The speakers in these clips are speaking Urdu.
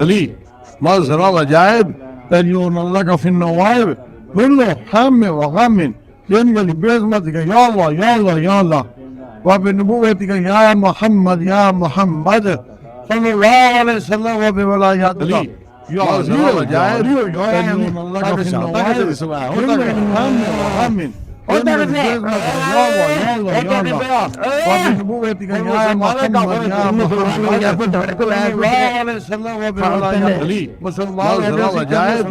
لي مظهر العجائب تجون لك في النوائب كل هم وغم ينزل بعظمتك يا الله يا الله يا الله وبنبوتك يا محمد يا محمد صلى الله عليه وسلم وبولاياتك يا مظهر العجائب تجون لك في النوائب كل هم وغم يلا وبنبوتك يا محمد يا محمد لي مظهر العجائب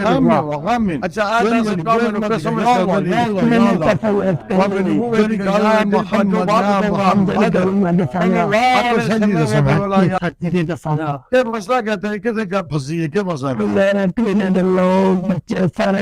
هم وغم ينزل بعظمتك يا الله يا الله يا الله وبنبوتك يا محمد يا محمد كيف مسلاك كيف بصير كيف مسلاك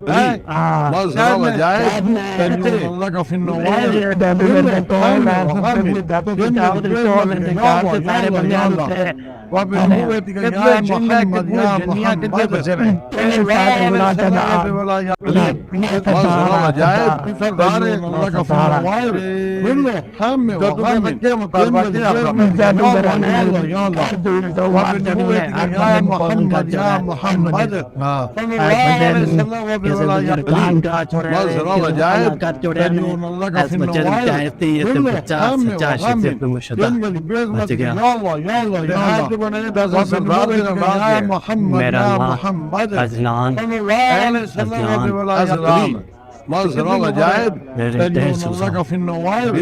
مظهر العجائب تجون لك في النوائب وبنبوتك يا محمد يا محمد مظهر العجائب تجون لك في النوائب كل هم وغم يا الله وبنبوتك يا محمد يا محمد مظهر العجائب تجون لك في النوائب كل هم وغم ينزل بعظمتك يا الله يا الله يا الله وبنبوتك يا محمد يا محمد مظهر العجائب تجون لك في النوائب كل هم وغم ينزل بعظمتك يا الله يا الله وبنبوتك يا محمد يا محمد مظهر العجائب تجون لك في النوائب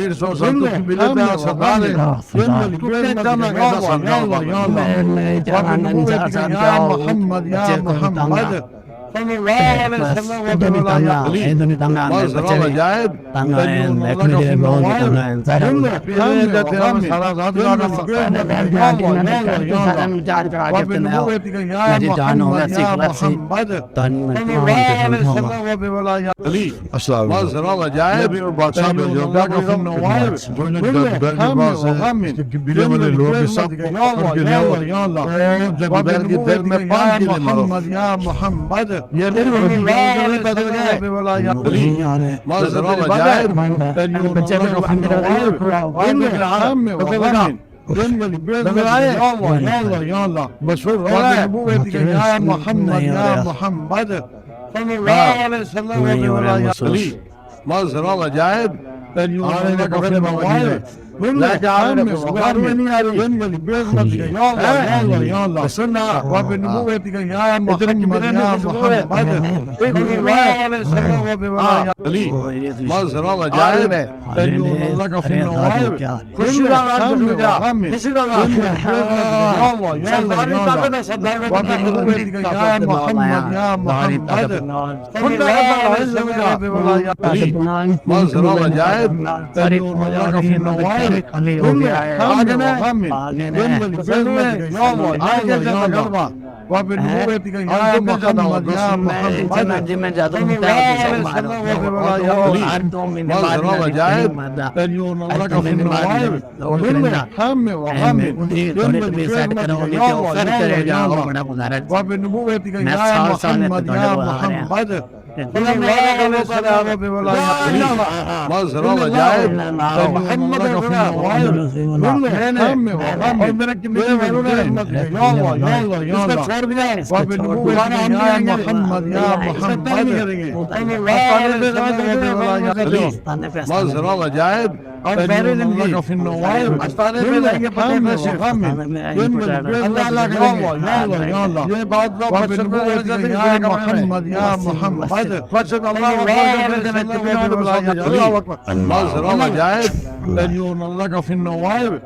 كل هم وبنبوتك يا محمد يا محمد لي مظهر العجائب تجون لك في النوائب كل هم وغم ينزل بعظمتك يا الله يا الله يا الله وبنبوتك يا محمد يا محمد مظهر العجائب تجون لك في النوائب كل هم وغم ينزل بعظمتك يا الله يا الله يا الله وبنبوتك يا محمد يا محمد لي مظهر العجائب تجون لك في النوائب كل هم وغم ينزل بعظمتك يا الله يا الله يا الله وبنبوتك يا محمد يا محمد لي مظهر العجائب تجون لك في النوائب كل هم وغم ينزل بعظمتك يا الله يا الله يا الله وبنبوتك يا محمد يا محمد لي مظهر العجائب تجون لك في النوائب كل هم وغم ينزل بعظمتك يا الله يا الله يا الله وبنبوتك يا محمد يا محمد مظهر العجائب تجون لك في النوائب كل هم وغم ينزل بعظمتك يا الله يا الله وبنبوتك يا محمد يا محمد مظهر العجائب تجون لك في النوائب كل هم وغم ينزل بعظمتك يا الله يا الله يا الله وبنبوتك يا محمد يا محمد مظهر العجائب تجون لك في النوائب كل هم وغم ينزل بعظمتك يا الله يا الله يا الله وبنبوتك يا محمد يا محمد مظهر العجائب تجون لك في النوائب